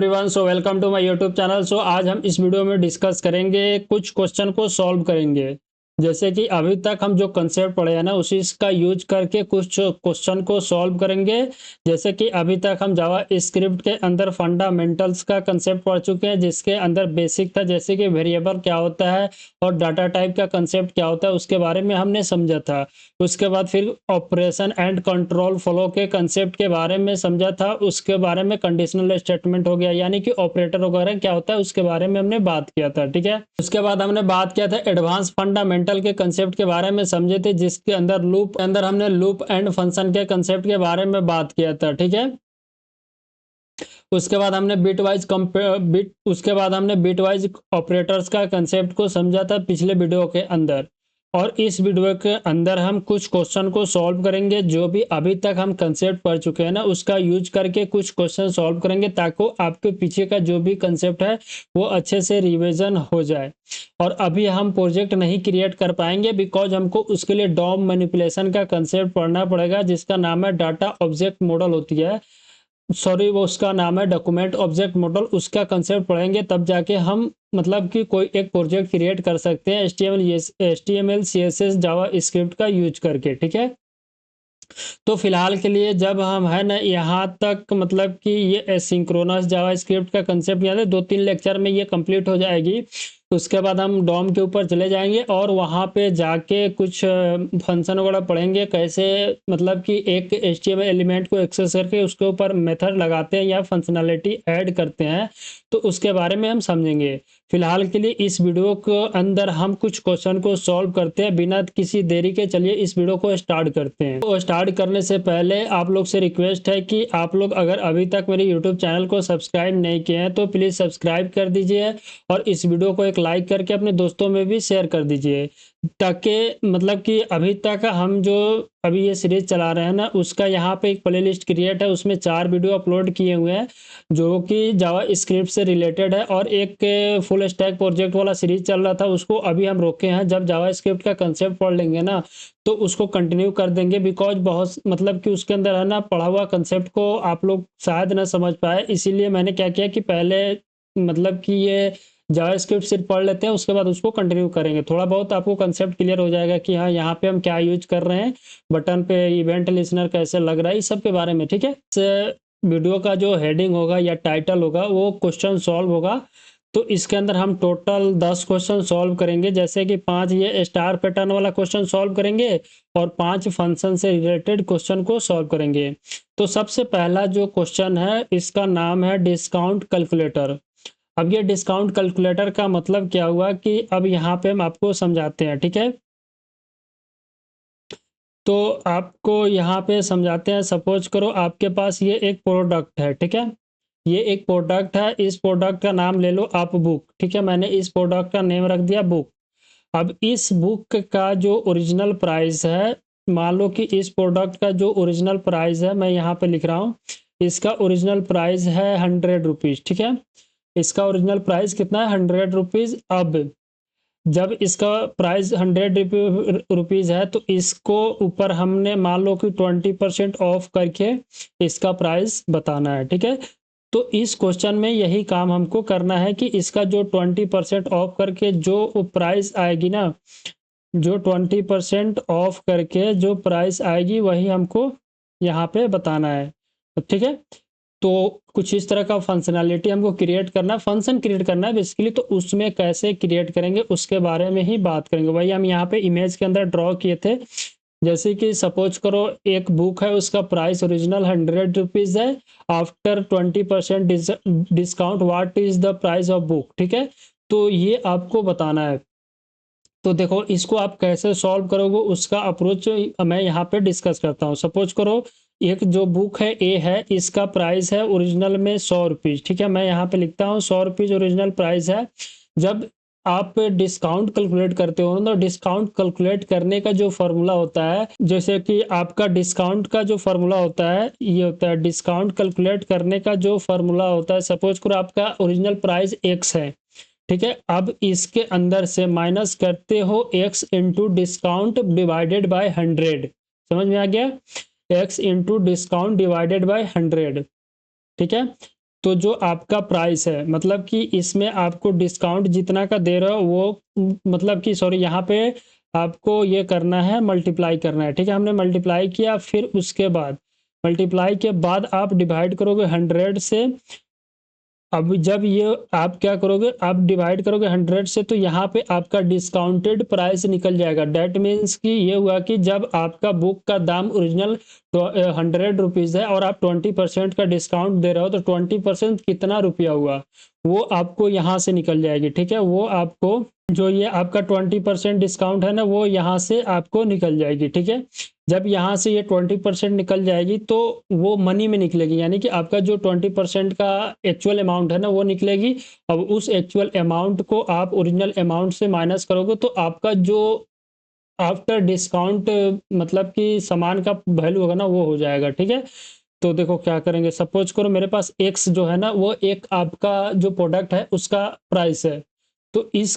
Everyone, so welcome to my YouTube channel. So आज हम इस वीडियो में डिस्कस करेंगे, कुछ क्वेश्चन को सॉल्व करेंगे। जैसे कि अभी तक हम जो कंसेप्ट पढ़े हैं ना, उसी का यूज करके कुछ क्वेश्चन को सॉल्व करेंगे। जैसे कि अभी तक हम जावा स्क्रिप्ट के अंदर फंडामेंटल्स का कंसेप्ट पढ़ चुके हैं, जिसके अंदर बेसिक था, जैसे कि वेरिएबल क्या होता है और डाटा टाइप का कंसेप्ट क्या होता है, उसके बारे में हमने समझा था। उसके बाद फिर ऑपरेशन एंड कंट्रोल फ्लो के कंसेप्ट के बारे में समझा था। उसके बारे में कंडीशनल स्टेटमेंट हो गया, यानी कि ऑपरेटर वगैरह क्या होता है, उसके बारे में हमने बात किया था। ठीक है, उसके बाद हमने बात किया था एडवांस फंडामेंटल के कंसेप्ट के बारे में समझे थे, जिसके अंदर लूप के अंदर हमने लूप एंड फंक्शन के कंसेप्ट के बारे में बात किया था। ठीक है, उसके बाद हमने बिट वाइज ऑपरेटर्स का कंसेप्ट को समझा था पिछले वीडियो के अंदर। और इस वीडियो के अंदर हम कुछ क्वेश्चन को सॉल्व करेंगे, जो भी अभी तक हम कंसेप्ट पढ़ चुके हैं ना, उसका यूज करके कुछ क्वेश्चन सॉल्व करेंगे, ताकि आपके पीछे का जो भी कंसेप्ट है वो अच्छे से रिवीजन हो जाए। और अभी हम प्रोजेक्ट नहीं क्रिएट कर पाएंगे, बिकॉज हमको उसके लिए डॉम मैनिपुलेशन का कंसेप्ट पढ़ना पड़ेगा, जिसका नाम है डाटा ऑब्जेक्ट मॉडल होती है। सॉरी, वो उसका नाम है डॉक्यूमेंट ऑब्जेक्ट मॉडल। उसका कंसेप्ट पढ़ेंगे, तब जाके हम मतलब कि कोई एक प्रोजेक्ट क्रिएट कर सकते हैं HTML CSS जावा स्क्रिप्ट का यूज करके। ठीक है, तो फिलहाल के लिए जब हम है ना यहाँ तक, मतलब कि ये एसिंक्रोनस जावास्क्रिप्ट का कंसेप्ट याद है, 2-3 लेक्चर में ये कंप्लीट हो जाएगी। उसके बाद हम डॉम के ऊपर चले जाएंगे और वहाँ पे जाके कुछ फंक्शन वगैरह पढ़ेंगे, कैसे मतलब कि एक HTML एलिमेंट को एक्सेस करके उसके ऊपर मेथड लगाते हैं या फंक्शनैलिटी ऐड करते हैं, तो उसके बारे में हम समझेंगे। फिलहाल के लिए इस वीडियो के अंदर हम कुछ क्वेश्चन को सॉल्व करते हैं बिना किसी देरी के। चलिए इस वीडियो को स्टार्ट करते हैं। तो स्टार्ट करने से पहले आप लोग से रिक्वेस्ट है कि आप लोग अगर अभी तक मेरे यूट्यूब चैनल को सब्सक्राइब नहीं किए हैं तो प्लीज़ सब्सक्राइब कर दीजिए, और इस वीडियो को एक लाइक करके अपने दोस्तों में भी शेयर कर दीजिए, ताकि मतलब कि अभी तक हम जो अभी ये सीरीज चला रहे हैं ना, उसका यहाँ पे एक प्लेलिस्ट क्रिएट है, उसमें 4 वीडियो अपलोड किए हुए हैं जो कि जावा स्क्रिप्ट से रिलेटेड है। और एक फुल स्टैक प्रोजेक्ट वाला सीरीज चल रहा था, उसको अभी हम रोके हैं। जब जावा स्क्रिप्ट का कंसेप्ट पढ़ लेंगे ना, तो उसको कंटिन्यू कर देंगे, बिकॉज बहुत मतलब कि उसके अंदर है ना, पढ़ा हुआ कंसेप्ट को आप लोग शायद ना समझ पाए। इसीलिए मैंने क्या किया कि पहले मतलब कि ये जावास्क्रिप्ट सिर्फ पढ़ लेते हैं, उसके बाद उसको कंटिन्यू करेंगे। थोड़ा बहुत आपको कंसेप्ट क्लियर हो जाएगा कि हाँ, यहाँ पे हम क्या यूज कर रहे हैं, बटन पे इवेंट लिसनर कैसे लग रहा है, इस सब के बारे में। ठीक है, वीडियो का जो हेडिंग होगा या टाइटल होगा वो क्वेश्चन सॉल्व होगा। तो इसके अंदर हम टोटल 10 क्वेश्चन सॉल्व करेंगे, जैसे कि 5 ये स्टार पैटर्न वाला क्वेश्चन सॉल्व करेंगे और 5 फंक्शन से रिलेटेड क्वेश्चन को सॉल्व करेंगे। तो सबसे पहला जो क्वेश्चन है, इसका नाम है डिस्काउंट कैलकुलेटर। अब ये डिस्काउंट कैलकुलेटर का मतलब क्या हुआ कि अब यहाँ पे हम आपको समझाते हैं। ठीक है, तो आपको यहाँ पे समझाते हैं। सपोज करो आपके पास ये एक प्रोडक्ट है। ठीक है, ये एक प्रोडक्ट है, इस प्रोडक्ट का नाम ले लो आप बुक। ठीक है, मैंने इस प्रोडक्ट का नेम रख दिया बुक। अब इस बुक का जो ओरिजिनल प्राइस है, मान लो कि इस प्रोडक्ट का जो ओरिजिनल प्राइस है, मैं यहाँ पे लिख रहा हूँ, इसका ओरिजिनल प्राइस है 100 रुपीज़। ठीक है, इसका ओरिजिनल प्राइस कितना है, 100 रुपीज़। अब जब इसका प्राइस 100 रुपीज़ है, तो इसको ऊपर हमने मान लो कि 20% ऑफ करके इसका प्राइस बताना है। ठीक है, तो इस क्वेश्चन में यही काम हमको करना है कि इसका जो 20% ऑफ करके जो प्राइस आएगी ना, जो 20% ऑफ करके जो प्राइस आएगी, वही हमको यहाँ पे बताना है। ठीक है, तो कुछ इस तरह का फंक्शनैलिटी हमको क्रिएट करना है, फंक्शन क्रिएट करना है बेसिकली। तो उसमें कैसे क्रिएट करेंगे उसके बारे में ही बात करेंगे। वही हम यहाँ पे इमेज के अंदर ड्रॉ किए थे। जैसे कि सपोज करो एक बुक है, उसका प्राइस ओरिजिनल 100 रुपीज़ है, after 20% discount what is the price of book. ठीक है, तो ये आपको बताना है। तो देखो, इसको आप कैसे सॉल्व करोगे उसका अप्रोच मैं यहाँ पे डिस्कस करता हूँ। सपोज करो एक जो बुक है ए है, इसका प्राइस है ओरिजिनल में 100 रुपीज़। ठीक है, मैं यहाँ पे लिखता हूँ 100 रुपीज़ ओरिजिनल प्राइस है। जब आप डिस्काउंट कैलकुलेट करते हो ना, तो डिस्काउंट कैलकुलेट करने का जो फॉर्मूला होता है, जैसे कि आपका डिस्काउंट का जो फॉर्मूला होता है, ये होता है डिस्काउंट कैलकुलेट करने का जो फॉर्मूला होता है। सपोज करो आपका ओरिजिनल प्राइस x है। ठीक है, अब इसके अंदर से माइनस करते हो x into discount divided by 100। समझ में आ गया, x into discount divided by 100। ठीक है, तो जो आपका प्राइस है मतलब कि इसमें आपको डिस्काउंट जितना का दे रहा हो वो मतलब कि सॉरी यहाँ पे आपको ये करना है, मल्टीप्लाई करना है। ठीक है, हमने मल्टीप्लाई किया, फिर उसके बाद मल्टीप्लाई के बाद आप डिवाइड करोगे 100 से। अब जब ये आप क्या करोगे, आप डिवाइड करोगे 100 से, तो यहाँ पे आपका डिस्काउंटेड प्राइस निकल जाएगा। डैट मीन्स कि ये हुआ कि जब आपका बुक का दाम ओरिजिनल तो 100 रुपीज़ है और आप 20% का डिस्काउंट दे रहे हो, तो 20% कितना रुपया हुआ वो आपको यहाँ से निकल जाएगी। ठीक है, वो आपको जो ये आपका 20% डिस्काउंट है ना, वो यहाँ से आपको निकल जाएगी। ठीक है, जब यहाँ से ये 20% निकल जाएगी तो वो मनी में निकलेगी, यानी कि आपका जो 20% का एक्चुअल अमाउंट है ना वो निकलेगी। अब उस एक्चुअल अमाउंट को आप ओरिजिनल अमाउंट से माइनस करोगे तो आपका जो आफ्टर डिस्काउंट मतलब कि सामान का वैल्यू होगा ना वो हो जाएगा। ठीक है, तो देखो क्या करेंगे, सपोज करो मेरे पास एक्स जो है ना वो एक आपका जो प्रोडक्ट है उसका प्राइस है। तो इस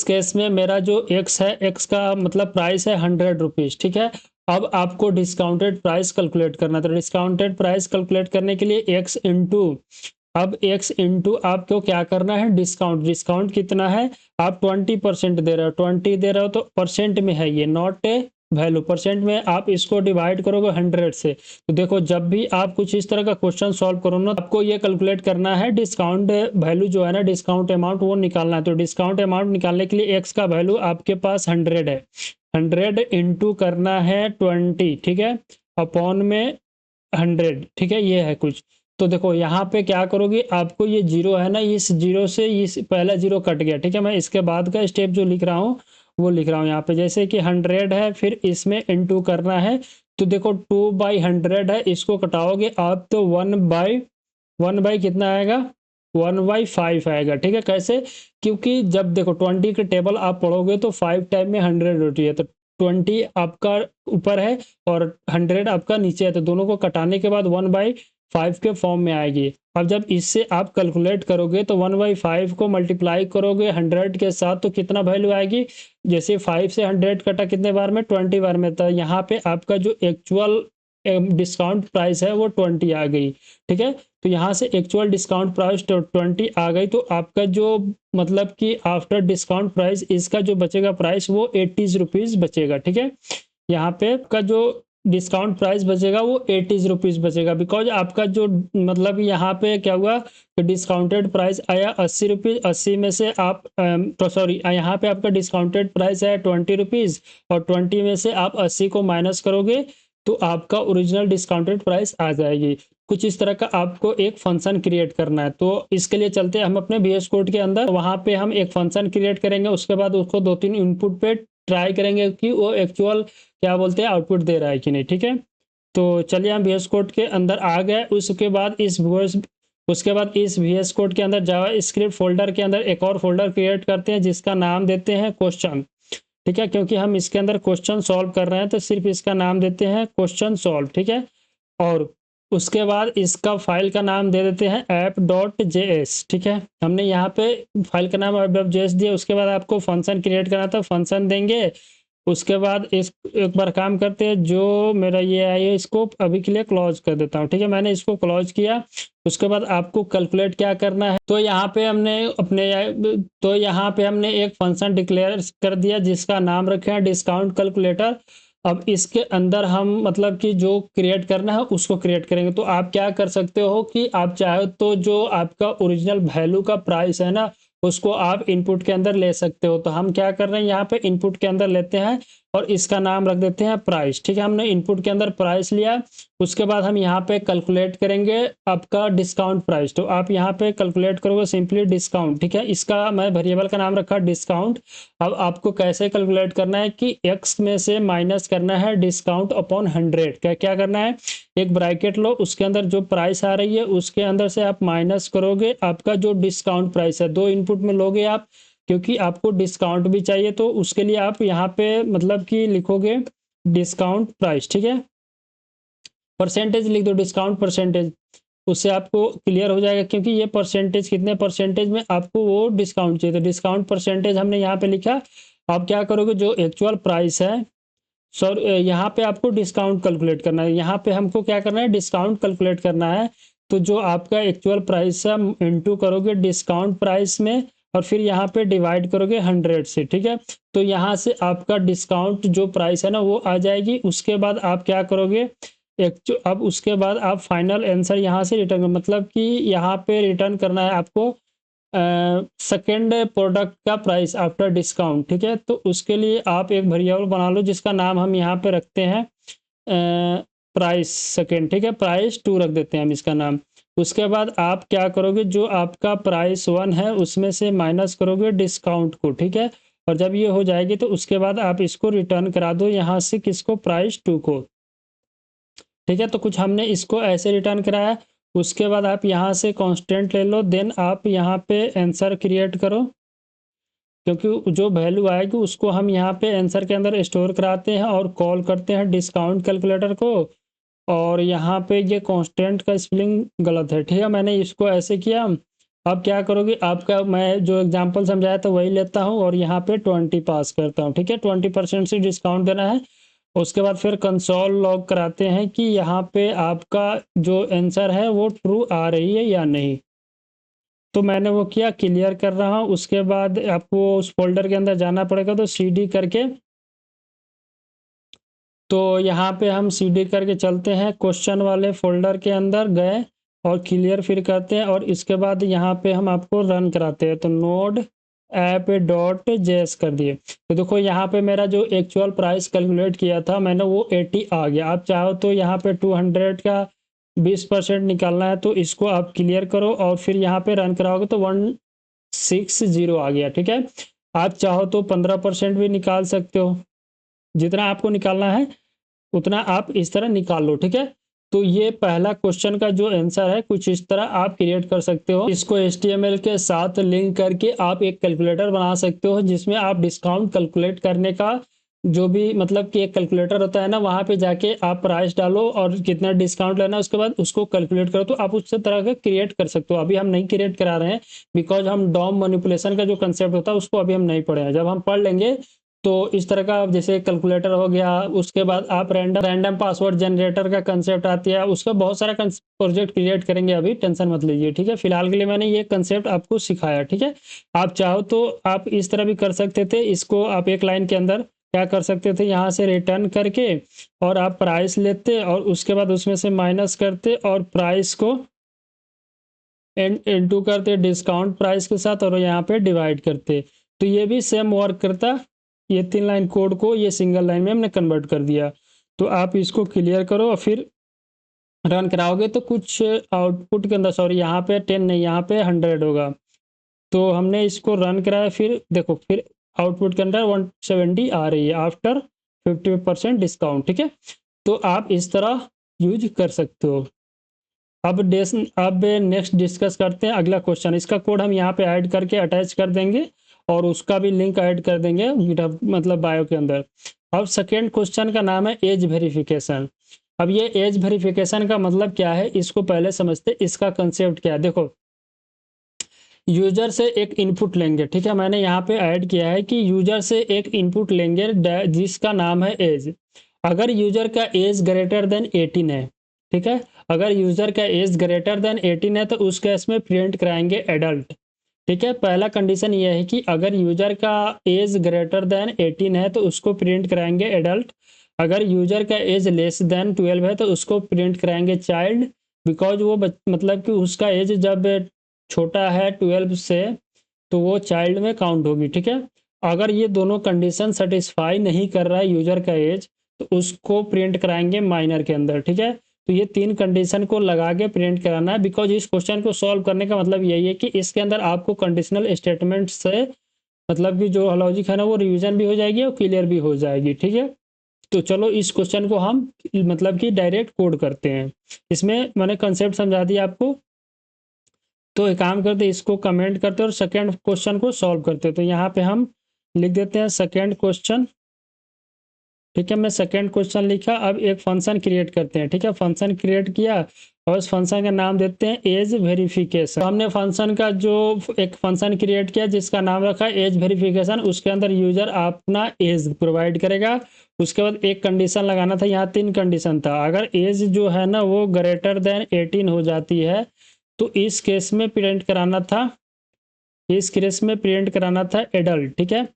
केस में मेरा जो एक्स है, एक्स का मतलब प्राइस है 100 रुपीज़। ठीक है, अब आपको डिस्काउंटेड प्राइस कैलकुलेट करना है। तो डिस्काउंटेड प्राइस कैलकुलेट करने के लिए एक्स इंटू, अब x इंटू आपको क्या करना है, डिस्काउंट। डिस्काउंट कितना है, आप 20% दे रहे हो, 20 दे रहे हो तो परसेंट में है ये, नॉट ए वैल्यू। परसेंट में आप इसको डिवाइड करोगे 100 से। तो देखो जब भी आप कुछ इस तरह का क्वेश्चन सॉल्व करो ना, आपको ये कैलकुलेट करना है डिस्काउंट वैल्यू जो है ना, डिस्काउंट अमाउंट वो निकालना है। तो डिस्काउंट अमाउंट निकालने के लिए x का वैल्यू आपके पास 100 है, 100 इंटू करना है 20। ठीक है, अपॉन में 100। ठीक है, ये है कुछ। तो देखो यहाँ पे क्या करोगे, आपको ये जीरो है ना, इस जीरो से इस पहला जीरो कट गया। ठीक है, मैं इसके बाद का स्टेप जो लिख रहा हूँ वो लिख रहा हूँ यहाँ पे। जैसे कि 100 है, फिर इसमें इनटू करना है। तो देखो 2/100 है, इसको कटाओगे आप तो 1/1 कितना आएगा, 1/5 आएगा। ठीक है, कैसे, क्योंकि जब देखो 20 के टेबल आप पढ़ोगे तो 5 टाइम में 100 होती है, तो 20 आपका ऊपर है और 100 आपका नीचे है, तो दोनों को कटाने के बाद 1/5 के फॉर्म में आएगी। अब जब इससे आप कैलकुलेट करोगे तो 1/5 को मल्टीप्लाई करोगे 100 के साथ तो कितना वैल्यू आएगी, जैसे 5 से 100 कटा कितने बार में, 20 बार में। तो यहाँ पे आपका जो एक्चुअल डिस्काउंट प्राइस है वो 20 आ गई। ठीक है, तो यहाँ से एक्चुअल डिस्काउंट प्राइस 20 आ गई, तो आपका जो मतलब कि आफ्टर डिस्काउंट प्राइस इसका जो बचेगा प्राइस वो 80 रुपीज़ बचेगा। ठीक है, यहाँ पे आपका जो डिस्काउंट प्राइस बचेगा वो 80 रुपीज़ बचेगा, बिकॉज आपका जो मतलब यहाँ पे क्या हुआ कि डिस्काउंटेड प्राइस आया 80 रुपीज़, 80 में से आप तो सॉरी यहाँ पे आपका डिस्काउंटेड प्राइस आया 20 रुपीज़ और 20 में से आप 80 को माइनस करोगे तो आपका ओरिजिनल डिस्काउंटेड प्राइस आ जाएगी। कुछ इस तरह का आपको एक फंक्शन क्रिएट करना है। तो इसके लिए चलते हैं हम अपने VS कोड के अंदर, वहाँ पे हम एक फंक्शन क्रिएट करेंगे, उसके बाद उसको 2-3 इनपुट पे ट्राई करेंगे कि वो एक्चुअल क्या बोलते हैं आउटपुट दे रहा है कि नहीं। ठीक है, तो चलिए हम VS कोड के अंदर आ गए। उसके बाद इस VS कोड के अंदर जावा स्क्रिप्ट फोल्डर के अंदर एक और फोल्डर क्रिएट करते हैं जिसका नाम देते हैं क्वेश्चन। ठीक है, क्योंकि हम इसके अंदर क्वेश्चन सॉल्व कर रहे हैं तो सिर्फ इसका नाम देते हैं क्वेश्चन सॉल्व। ठीक है, और उसके बाद इसका फाइल का नाम दे देते हैं app.js। ठीक है, हमने यहाँ पे फाइल का नाम app.js दिया। उसके बाद आपको फंक्शन क्रिएट करना था, फंक्शन देंगे। उसके बाद इस एक बार काम करते हैं, जो मेरा ये है इसको अभी के लिए क्लोज कर देता हूँ। ठीक है, मैंने इसको क्लोज किया। उसके बाद आपको कैलकुलेट क्या करना है, तो यहाँ पे हमने एक फंक्शन डिक्लेयर कर दिया जिसका नाम रखे हैं डिस्काउंट कैलकुलेटर। अब इसके अंदर हम मतलब कि जो क्रिएट करना है उसको क्रिएट करेंगे। तो आप क्या कर सकते हो कि आप चाहे तो जो आपका ओरिजिनल वैल्यू का प्राइस है ना उसको आप इनपुट के अंदर ले सकते हो। तो हम क्या कर रहे हैं, यहाँ पे इनपुट के अंदर लेते हैं और इसका नाम रख देते हैं प्राइस। ठीक है, हमने इनपुट के अंदर प्राइस लिया। उसके बाद हम यहाँ पे कैलकुलेट करेंगे आपका डिस्काउंट प्राइस। तो आप यहाँ पे कैलकुलेट करोगे सिंपली डिस्काउंट। ठीक है, इसका मैं वेरिएबल का नाम रखा डिस्काउंट। अब आपको कैसे कैलकुलेट करना है कि x में से माइनस करना है डिस्काउंट अपॉन 100। क्या करना है, एक ब्रैकेट लो, उसके अंदर जो प्राइस आ रही है उसके अंदर से आप माइनस करोगे आपका जो डिस्काउंट प्राइस है। दो इनपुट में लोगे आप, क्योंकि आपको डिस्काउंट भी चाहिए तो उसके लिए आप यहाँ पे मतलब कि लिखोगे डिस्काउंट प्राइस। ठीक है, परसेंटेज लिख दो, डिस्काउंट परसेंटेज, उससे आपको क्लियर हो जाएगा क्योंकि ये परसेंटेज कितने परसेंटेज में आपको वो डिस्काउंट चाहिए। तो डिस्काउंट परसेंटेज हमने यहाँ पे लिखा। आप क्या करोगे, जो एक्चुअल प्राइस है यहाँ पे आपको डिस्काउंट कैलकुलेट करना है। यहाँ पे हमको क्या करना है, डिस्काउंट कैलकुलेट करना है। तो जो आपका एक्चुअल प्राइस है इंटू करोगे डिस्काउंट प्राइस में और फिर यहाँ पे डिवाइड करोगे 100 से, ठीक है। तो यहाँ से आपका डिस्काउंट जो प्राइस है ना वो आ जाएगी। उसके बाद आप क्या करोगे, अब उसके बाद आप फाइनल आंसर यहाँ से रिटर्न, मतलब कि यहाँ पे रिटर्न करना है आपको सेकेंड प्रोडक्ट का प्राइस आफ्टर डिस्काउंट, ठीक है। तो उसके लिए आप एक वेरिएबल बना लो जिसका नाम हम यहाँ पे रखते हैं प्राइस सेकेंड, ठीक है, प्राइस 2 रख देते हैं हम इसका नाम। उसके बाद आप क्या करोगे, जो आपका प्राइस 1 है उसमें से माइनस करोगे डिस्काउंट को, ठीक है। और जब ये हो जाएगी तो उसके बाद आप इसको रिटर्न करा दो यहाँ से, किसको, प्राइस 2 को, ठीक है। तो कुछ हमने इसको ऐसे रिटर्न कराया। उसके बाद आप यहाँ से कांस्टेंट ले लो, देन आप यहाँ पे आंसर क्रिएट करो, क्योंकि जो वैल्यू आएगी उसको हम यहाँ पे आंसर के अंदर स्टोर कराते हैं और कॉल करते हैं डिस्काउंट कैलकुलेटर को। और यहाँ पे ये कांस्टेंट का स्पेलिंग गलत है, ठीक है, मैंने इसको ऐसे किया। अब क्या करोगे, आपका मैं जो एग्जांपल समझाया था वही लेता हूँ और यहाँ पे 20 पास करता हूँ, ठीक है। 20% से डिस्काउंट देना है। उसके बाद फिर कंसोल लॉग कराते हैं कि यहाँ पे आपका जो आंसर है वो ट्रू आ रही है या नहीं। तो मैंने वो किया, क्लियर कर रहा हूँ। उसके बाद आपको उस फोल्डर के अंदर जाना पड़ेगा, तो CD करके, तो यहाँ पे हम CD करके चलते हैं, क्वेश्चन वाले फोल्डर के अंदर गए और क्लियर फिर करते हैं। और इसके बाद यहाँ पे हम आपको रन कराते हैं, तो नोड ऐप डॉट जेएस कर दिए। तो देखो यहाँ पे मेरा जो एक्चुअल प्राइस कैलकुलेट किया था मैंने वो 80 आ गया। आप चाहो तो यहाँ पे 200 का 20% निकालना है तो इसको आप क्लियर करो और फिर यहाँ पे रन कराओगे तो 160 आ गया, ठीक है। आप चाहो तो 15% भी निकाल सकते हो, जितना आपको निकालना है उतना आप इस तरह निकाल लो, ठीक है। तो ये पहला क्वेश्चन का जो आंसर है कुछ इस तरह आप क्रिएट कर सकते हो। इसको HTML के साथ लिंक करके आप एक कैलकुलेटर बना सकते हो जिसमें आप डिस्काउंट कैलकुलेट करने का जो भी, मतलब कि एक कैलकुलेटर होता है ना, वहाँ पे जाके आप प्राइस डालो और कितना डिस्काउंट लेना है उसके बाद उसको कैलकुलेट करो, तो आप उस तरह का क्रिएट कर सकते हो। अभी हम नहीं क्रिएट करा रहे हैं बिकॉज हम डॉम मैनिपुलेशन का जो कंसेप्ट होता है उसको अभी हम नहीं पढ़े हैं। जब हम पढ़ लेंगे तो इस तरह का, जैसे कैलकुलेटर हो गया, उसके बाद आप रैंडम पासवर्ड जनरेटर का कंसेप्ट आती है, उसका बहुत सारा प्रोजेक्ट क्रिएट करेंगे, अभी टेंशन मत लीजिए, ठीक है। फिलहाल के लिए मैंने ये कंसेप्ट आपको सिखाया, ठीक है। आप चाहो तो आप इस तरह भी कर सकते थे, इसको आप एक लाइन के अंदर क्या कर सकते थे, यहाँ से रिटर्न करके और आप प्राइस लेते और उसके बाद उसमें से माइनस करते और प्राइस को इनटू करते डिस्काउंट प्राइस के साथ और यहाँ पे डिवाइड करते। तो ये भी सेम वर्क करता। ये 3 लाइन कोड को ये सिंगल लाइन में हमने कन्वर्ट कर दिया। तो आप इसको क्लियर करो और फिर रन कराओगे तो कुछ आउटपुट के अंदर, सॉरी यहाँ पे 10 नहीं, यहाँ पे 100 होगा। तो हमने इसको रन कराया, फिर देखो फिर आउटपुट के अंदर 170 आ रही है आफ्टर 50% डिस्काउंट, ठीक है। तो आप इस तरह यूज कर सकते हो। अब नेक्स्ट डिस्कस करते हैं अगला क्वेश्चन। इसका कोड हम यहाँ पे ऐड करके अटैच कर देंगे और उसका भी लिंक ऐड कर देंगे गिटहब मतलब बायो के अंदर। अब सेकेंड क्वेश्चन का नाम है एज वेरिफिकेशन। अब ये एज वेरिफिकेशन का मतलब क्या है इसको पहले समझते, इसका कंसेप्ट क्या है। देखो, यूजर से एक इनपुट लेंगे, ठीक है, मैंने यहाँ पे ऐड किया है कि यूजर से एक इनपुट लेंगे जिसका नाम है एज। अगर यूजर का एज ग्रेटर देन 18 है, ठीक है, अगर यूजर का एज ग्रेटर देन 18 है तो उस केस में प्रिंट कराएंगे एडल्ट, ठीक है। पहला कंडीशन ये है कि अगर यूजर का एज ग्रेटर देन 18 है तो उसको प्रिंट कराएंगे एडल्ट। अगर यूजर का एज लेस देन 12 है तो उसको प्रिंट कराएंगे चाइल्ड, बिकॉज वो मतलब कि उसका एज जब छोटा है 12 से तो वो चाइल्ड में काउंट होगी, ठीक है। अगर ये दोनों कंडीशन सेटिस्फाई नहीं कर रहा है यूजर का एज तो उसको प्रिंट कराएंगे माइनर के अंदर, ठीक है। तो ये 3 कंडीशन को लगा के प्रिंट कराना है, बिकॉज इस क्वेश्चन को सॉल्व करने का मतलब यही है कि इसके अंदर आपको कंडीशनल स्टेटमेंट से मतलब कि जो लॉजिक है ना वो रिवीजन भी हो जाएगी और क्लियर भी हो जाएगी, ठीक है। तो चलो इस क्वेश्चन को हम मतलब कि डायरेक्ट कोड करते हैं। इसमें मैंने कंसेप्ट समझा दिया आपको। तो एक काम करते इसको कमेंट करते और सेकेंड क्वेश्चन को सॉल्व करते। तो यहाँ पे हम लिख देते हैं सेकेंड क्वेश्चन ठीक है, मैं सेकेंड क्वेश्चन लिखा। अब एक फंक्शन क्रिएट करते हैं। ठीक है, फंक्शन क्रिएट किया और उस फंक्शन का नाम देते हैं एज वेरिफिकेशन। तो हमने फंक्शन का जो एक फंक्शन क्रिएट किया जिसका नाम रखा एज वेरिफिकेशन, उसके अंदर यूजर अपना एज प्रोवाइड करेगा। उसके बाद एक कंडीशन लगाना था, यहाँ 3 कंडीशन था। अगर एज जो है ना वो ग्रेटर देन 18 हो जाती है तो इस केस में प्रिंट कराना था, इस केस में प्रिंट कराना था एडल्ट। ठीक है,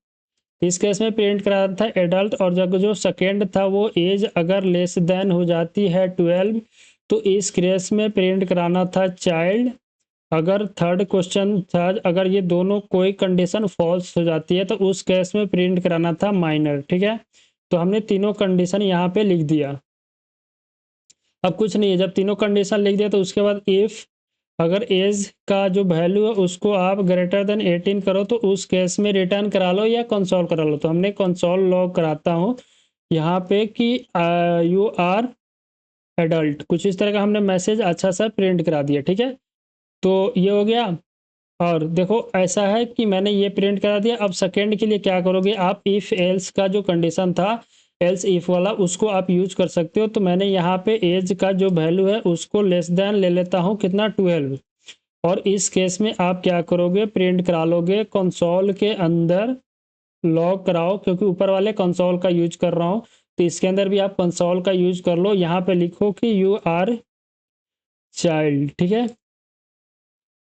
इस केस में प्रिंट कराना था एडल्ट। और जब जो सेकेंड था वो एज अगर लेस देन हो जाती है 12 तो इस केस में प्रिंट कराना था चाइल्ड। अगर थर्ड क्वेश्चन था, अगर ये दोनों कोई कंडीशन फॉल्स हो जाती है तो उस केस में प्रिंट कराना था माइनर। ठीक है, तो हमने तीनों कंडीशन यहाँ पे लिख दिया। अब कुछ नहीं है, जब तीनों कंडीशन लिख दिया तो उसके बाद इफ़ अगर एज का जो वैल्यू है उसको आप ग्रेटर देन 18 करो तो उस केस में रिटर्न करा लो या कंसोल करा लो। तो हमने कंसोल लॉग कराता हूँ यहाँ पे कि यू आर एडल्ट, कुछ इस तरह का हमने मैसेज अच्छा सा प्रिंट करा दिया। ठीक है, तो ये हो गया। और देखो ऐसा है कि मैंने ये प्रिंट करा दिया। अब सेकेंड के लिए क्या करोगे आप, इफ़ एल्स का जो कंडीशन था एल्स इफ वाला उसको आप यूज कर सकते हो। तो मैंने यहाँ पे एज का जो वैल्यू है उसको लेस देन ले लेता हूँ, कितना 12। और इस केस में आप क्या करोगे, प्रिंट करा लोगे कंसोल के अंदर लॉग कराओ, क्योंकि ऊपर वाले कंसोल का यूज कर रहा हूँ तो इसके अंदर भी आप कंसोल का यूज कर लो। यहाँ पे लिखो कि यू आर चाइल्ड। ठीक है,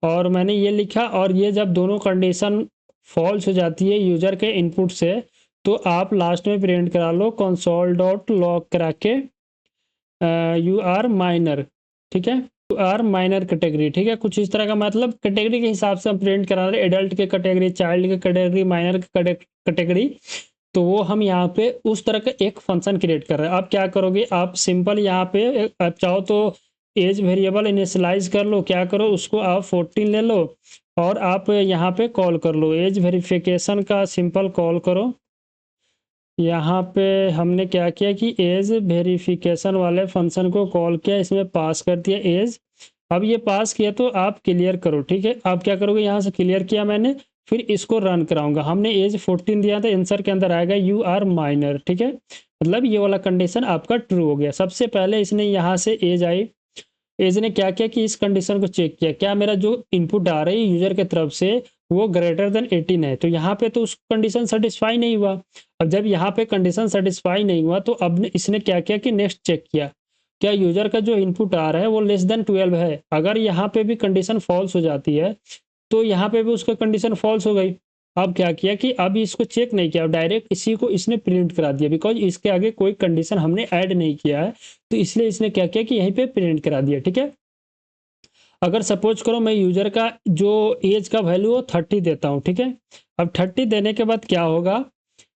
और मैंने ये लिखा। और ये जब दोनों कंडीशन फॉल्स हो जाती है यूजर के इनपुट से तो आप लास्ट में प्रिंट करा लो कंसोल डॉट लॉग करा के यू आर माइनर। ठीक है, यू आर माइनर कैटेगरी। ठीक है, कुछ इस तरह का मतलब कैटेगरी के हिसाब से हम प्रिंट करा रहे, एडल्ट के कैटेगरी, चाइल्ड के कैटेगरी, माइनर के कैटेगरी। तो वो हम यहाँ पे उस तरह का एक फंक्शन क्रिएट कर रहे हैं। आप क्या करोगे, आप सिंपल यहाँ पे आप चाहो तो एज वेरिएबल इनिशियलाइज कर लो, क्या करो उसको आप 14 ले लो और आप यहाँ पे कॉल कर लो एज वेरिफिकेशन का सिंपल कॉल करो। यहाँ पे हमने क्या किया कि एज वेरिफिकेशन वाले फंक्शन को कॉल किया, इसमें पास कर दिया एज। अब ये पास किया तो आप क्लियर करो। ठीक है, आप क्या करोगे, यहाँ से क्लियर किया मैंने, फिर इसको रन कराऊंगा। हमने एज 14 दिया था, आंसर के अंदर आएगा यू आर माइनर। ठीक है, मतलब ये वाला कंडीशन आपका ट्रू हो गया। सबसे पहले इसने यहाँ से एज आई, एज ने क्या किया कि इस कंडीशन को चेक किया, क्या मेरा जो इनपुट आ रही है यूजर की तरफ से वो ग्रेटर देन 18 है। तो यहाँ पे तो उस कंडीशन सेटिस्फाई नहीं हुआ। अब जब यहाँ पे कंडीशन सेटिस्फाई नहीं हुआ तो अब इसने क्या किया कि नेक्स्ट चेक किया, क्या यूजर का जो इनपुट आ रहा है वो लेस देन 12 है। अगर यहाँ पे भी कंडीशन फॉल्स हो जाती है तो यहाँ पे भी उसका कंडीशन फॉल्स हो गई। अब क्या किया कि अब इसको चेक नहीं किया, डायरेक्ट इसी को इसने प्रिंट करा दिया, बिकॉज इसके आगे कोई कंडीशन हमने ऐड नहीं किया है तो इसलिए इसने क्या किया कि यहीं पे प्रिंट करा दिया। ठीक है, अगर सपोज करो मैं यूजर का जो एज का वैल्यू हो 30 देता हूँ। ठीक है, अब 30 देने के बाद क्या होगा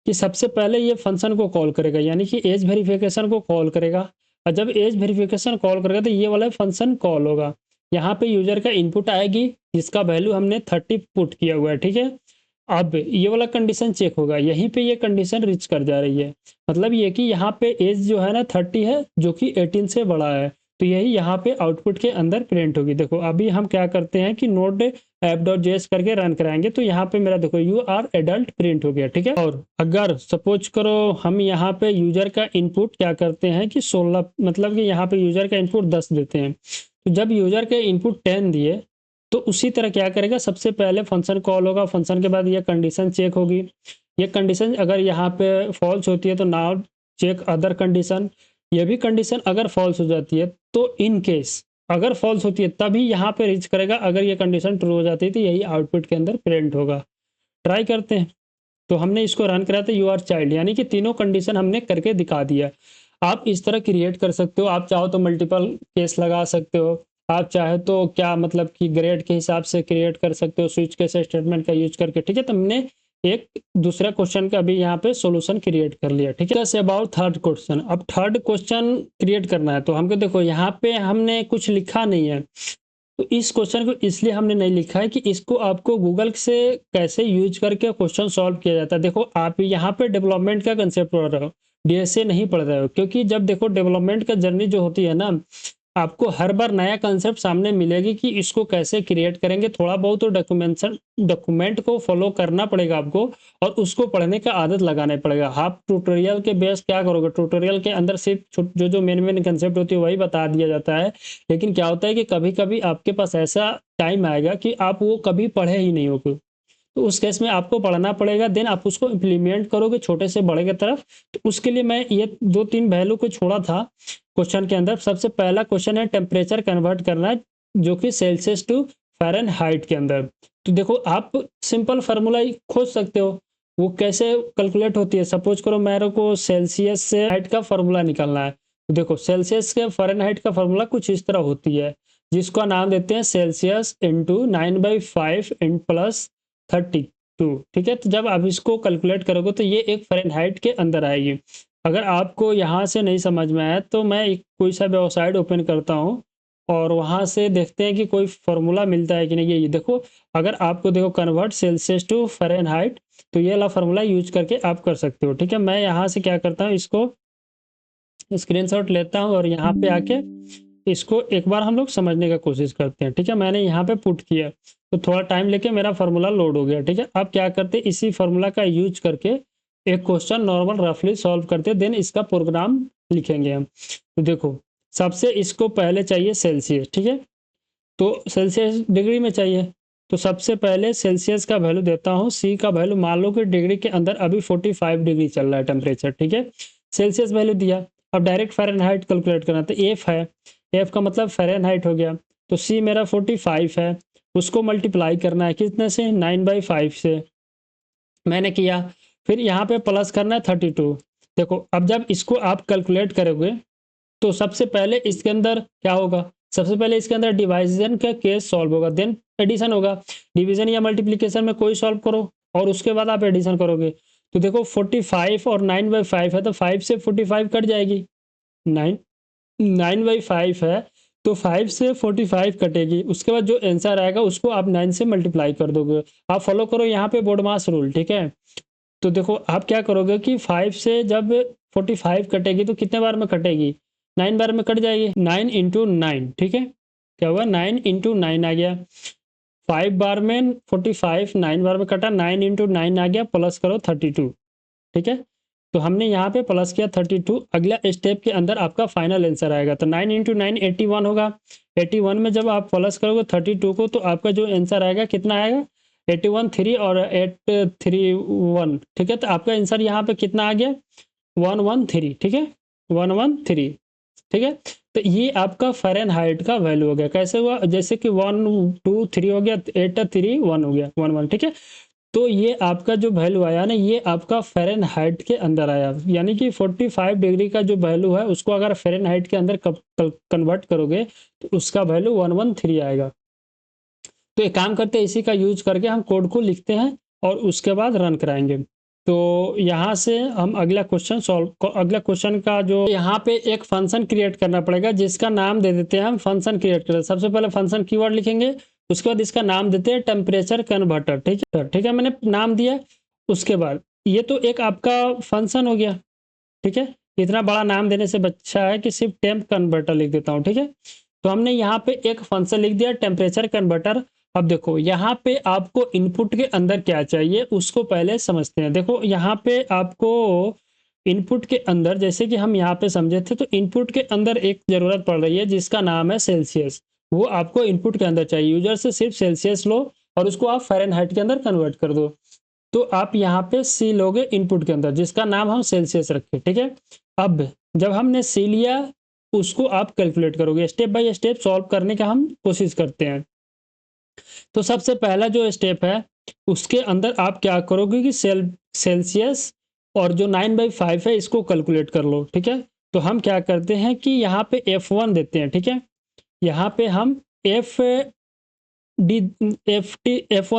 कि सबसे पहले ये फंक्शन को कॉल करेगा, यानी कि एज वेरिफिकेशन को कॉल करेगा। और जब एज वेरिफिकेशन कॉल करेगा तो ये वाला फंक्शन कॉल होगा। यहाँ पे यूजर का इनपुट आएगी जिसका वैल्यू हमने 30 पुट किया हुआ है। ठीक है, अब ये वाला कंडीशन चेक होगा, यहीं पे ये कंडीशन रीच कर जा रही है, मतलब ये कि यहाँ पे एज जो है ना 30 है जो कि 18 से बड़ा है। तो यही यहाँ पे आउटपुट के अंदर प्रिंट होगी। देखो अभी हम क्या करते हैं कि नोड app.js करके रन कराएंगे तो यहाँ पे मेरा देखो यू आर एडल्ट प्रिंट हो गया। ठीक है, और अगर सपोज करो हम यहाँ पे यूजर का इनपुट क्या करते हैं कि 16, मतलब कि यहाँ पे यूजर का इनपुट 10 देते हैं। तो जब यूजर के इनपुट 10 दिए तो उसी तरह क्या करेगा, सबसे पहले फंक्शन कॉल होगा, फंक्शन के बाद ये कंडीशन चेक होगी। ये कंडीशन अगर यहाँ पे फॉल्स होती है तो नाउ चेक अदर कंडीशन। ये भी कंडीशन अगर फॉल्स हो जाती है तो इन केस अगर फॉल्स होती है तभी यहाँ पे रीच करेगा, अगर ये कंडीशन ट्रू हो जाती है तो यही आउटपुट के अंदर प्रिंट होगा। ट्राई करते हैं। तो हमने इसको रन करा था यू आर चाइल्ड, यानी कि तीनों कंडीशन हमने करके दिखा दिया। आप इस तरह क्रिएट कर सकते हो, आप चाहो तो मल्टीपल केस लगा सकते हो, आप चाहे तो क्या मतलब कि ग्रेड के हिसाब से क्रिएट कर सकते हो स्विच केस स्टेटमेंट का यूज करके। ठीक है, तो हमने एक दूसरा क्वेश्चन का भी यहाँ पे सॉल्यूशन क्रिएट कर लिया। ठीक है, अबाउट थर्ड क्वेश्चन। अब थर्ड क्वेश्चन क्रिएट करना है तो हमको देखो यहाँ पे हमने कुछ लिखा नहीं है, तो इस क्वेश्चन को इसलिए हमने नहीं लिखा है कि इसको आपको गूगल से कैसे यूज करके क्वेश्चन सॉल्व किया जाता है। देखो आप यहाँ पे डेवलपमेंट का कंसेप्ट पढ़ रहे हो, डीएसए नहीं पढ़ रहे हो, क्योंकि जब देखो डेवलपमेंट का जर्नी जो होती है ना आपको हर बार नया कंसेप्ट सामने मिलेगी कि इसको कैसे क्रिएट करेंगे। थोड़ा बहुत तो डॉक्यूमेंट को फॉलो करना पड़ेगा आपको और उसको पढ़ने का आदत लगाना पड़ेगा। आप ट्यूटोरियल के बेस क्या करोगे, ट्यूटोरियल के अंदर सिर्फ जो मेन कंसेप्ट होती है वही बता दिया जाता है। लेकिन क्या होता है कि कभी-कभी आपके पास ऐसा टाइम आएगा कि आप वो कभी पढ़े ही नहीं होगे। तो उस केस में आपको पढ़ना पड़ेगा, देन आप उसको इम्प्लीमेंट करोगे छोटे से बड़े की तरफ। तो उसके लिए मैं ये 2-3 वैल्यू को छोड़ा था क्वेश्चन के अंदर। सबसे पहला क्वेश्चन है टेम्परेचर कन्वर्ट करना है, जो कि सेल्सियस टू फ़ारेनहाइट के अंदर। तो देखो आप सिंपल फार्मूला खोज सकते हो, वो कैसे कैलकुलेट होती है। सपोज करो मेरे को सेल्सियस से हाइट का फार्मूला निकालना है। तो देखो सेल्सियस के फ़ारेनहाइट का फार्मूला कुछ इस तरह होती है, जिसका नाम देते हैं सेल्सियस इंटू 9/5 इन प्लस 32। ठीक है, तो जब आप इसको कैलकुलेट करोगे तो ये एक फ़ारेनहाइट के अंदर आएगी। अगर आपको यहाँ से नहीं समझ में आया तो मैं एक कोई सा वेबसाइट ओपन करता हूँ और वहाँ से देखते हैं कि कोई फार्मूला मिलता है कि नहीं। ये देखो, अगर आपको देखो कन्वर्ट सेल्सियस टू फ़ारेनहाइट, तो ये वाला फार्मूला यूज करके आप कर सकते हो। ठीक है, मैं यहाँ से क्या करता हूँ, इसको स्क्रीनशॉट लेता हूँ और यहाँ पे आके इसको एक बार हम लोग समझने का कोशिश करते हैं। ठीक है, मैंने यहाँ पे पुट किया तो थोड़ा टाइम लेके मेरा फार्मूला लोड हो गया। ठीक है, अब क्या करते हैं, इसी फार्मूला का यूज करके एक क्वेश्चन नॉर्मल रफली सॉल्व करते हैं, देन इसका प्रोग्राम लिखेंगे हम। तो देखो, सबसे इसको पहले चाहिए सेल्सियस। ठीक है, तो सेल्सियस डिग्री में चाहिए। तो सबसे पहले सेल्सियस का वैल्यू देता हूँ, सी का वैल्यू मान लो कि डिग्री के अंदर अभी 45 डिग्री चल रहा है टेम्परेचर। ठीक है, सेल्सियस वैल्यू दिया। अब डायरेक्ट फ़ारेनहाइट कैलकुलेट करना, तो एफ है, एफ का मतलब फ़ारेनहाइट हो गया। तो सी मेरा 45 है, उसको मल्टीप्लाई करना है कितने से, 9/5 से। मैंने किया, फिर यहाँ पे प्लस करना है 32। देखो अब जब इसको आप कैलकुलेट करोगे तो सबसे पहले इसके अंदर क्या होगा, सबसे पहले इसके अंदर डिवाइजन का केस सॉल्व होगा, देन एडिशन होगा। डिवीजन या मल्टीप्लिकेशन में कोई सॉल्व करो और उसके बाद आप एडिशन करोगे। तो देखो 45 और 9/5 है, तो 5 से 45 कट जाएगी। 9/5 है तो 5 से 45 कटेगी। उसके बाद जो आंसर आएगा उसको आप 9 से मल्टीप्लाई कर दोगे। आप फॉलो करो यहाँ पे बोर्ड मास रूल। ठीक है, तो देखो आप क्या करोगे कि 5 से जब 45 कटेगी तो कितने बार में कटेगी, 9 बार में कट जाएगी। 9 इंटू 9, ठीक है, क्या हुआ, 9 इंटू 9 आ गया। 5 बार में 45, 9 बार में कटा, 9 इंटू 9 आ गया, प्लस करो 32। ठीक है, तो हमने यहाँ पे प्लस किया 32। अगला स्टेप के अंदर आपका फाइनल आंसर आएगा, तो 9 इंटू 9 81 होगा। 81 में जब आप प्लस करोगे 32 को, तो आपका जो आंसर आएगा कितना आएगा, 81 3 और 8 3 1। ठीक है, तो आपका आंसर यहाँ पे कितना आ गया, 113। ठीक है, 113। ठीक है, तो ये आपका फ़ारेनहाइट का वैल्यू हो गया। कैसे हुआ, जैसे कि 1 2 3 हो गया, 8 3 1 हो गया, 1 1। ठीक है, तो ये आपका जो वैल्यू आया ना, ये आपका फ़ारेनहाइट के अंदर आया। यानी कि 45 डिग्री का जो वैल्यू है उसको अगर फ़ारेनहाइट के अंदर कन्वर्ट करोगे तो उसका वैल्यू 113 आएगा। तो एक काम करते हैं, इसी का यूज करके हम कोड को लिखते हैं और उसके बाद रन कराएंगे। तो यहाँ से हम अगला क्वेश्चन का जो यहाँ पे एक फंक्शन क्रिएट करना पड़ेगा, जिसका नाम दे देते हैं हम फंक्शन क्रिएट करें। सबसे पहले फंक्शन कीवर्ड लिखेंगे, उसके बाद इसका नाम देते हैं टेम्परेचर कन्वर्टर। ठीक है, मैंने नाम दिया। उसके बाद ये तो एक आपका फंक्शन हो गया। ठीक है, इतना बड़ा नाम देने से अच्छा है कि सिर्फ टेम्प कन्वर्टर लिख देता हूँ। ठीक है, तो हमने यहाँ पे एक फंक्शन लिख दिया टेम्परेचर कन्वर्टर। अब देखो यहाँ पे आपको इनपुट के अंदर क्या चाहिए उसको पहले समझते हैं। देखो यहाँ पे आपको इनपुट के अंदर, जैसे कि हम यहाँ पे समझे थे, तो इनपुट के अंदर एक ज़रूरत पड़ रही है जिसका नाम है सेल्सियस। वो आपको इनपुट के अंदर चाहिए। यूजर से सिर्फ सेल्सियस लो और उसको आप फ़ारेनहाइट के अंदर कन्वर्ट कर दो। तो आप यहाँ पे सी लोगे इनपुट के अंदर, जिसका नाम हम सेल्सियस रखें। ठीक है, अब जब हमने सी लिया उसको आप कैलकुलेट करोगे। स्टेप बाय स्टेप सॉल्व करने का हम कोशिश करते हैं। तो सबसे पहला जो स्टेप है उसके अंदर आप क्या करोगे कि सेल्सियस और जो 9/5 है इसको कैलकुलेट कर लो। ठीक है, तो हम क्या करते हैं कि यहाँ पे F1 देते हैं। ठीक है, यहाँ पे हम F1 दे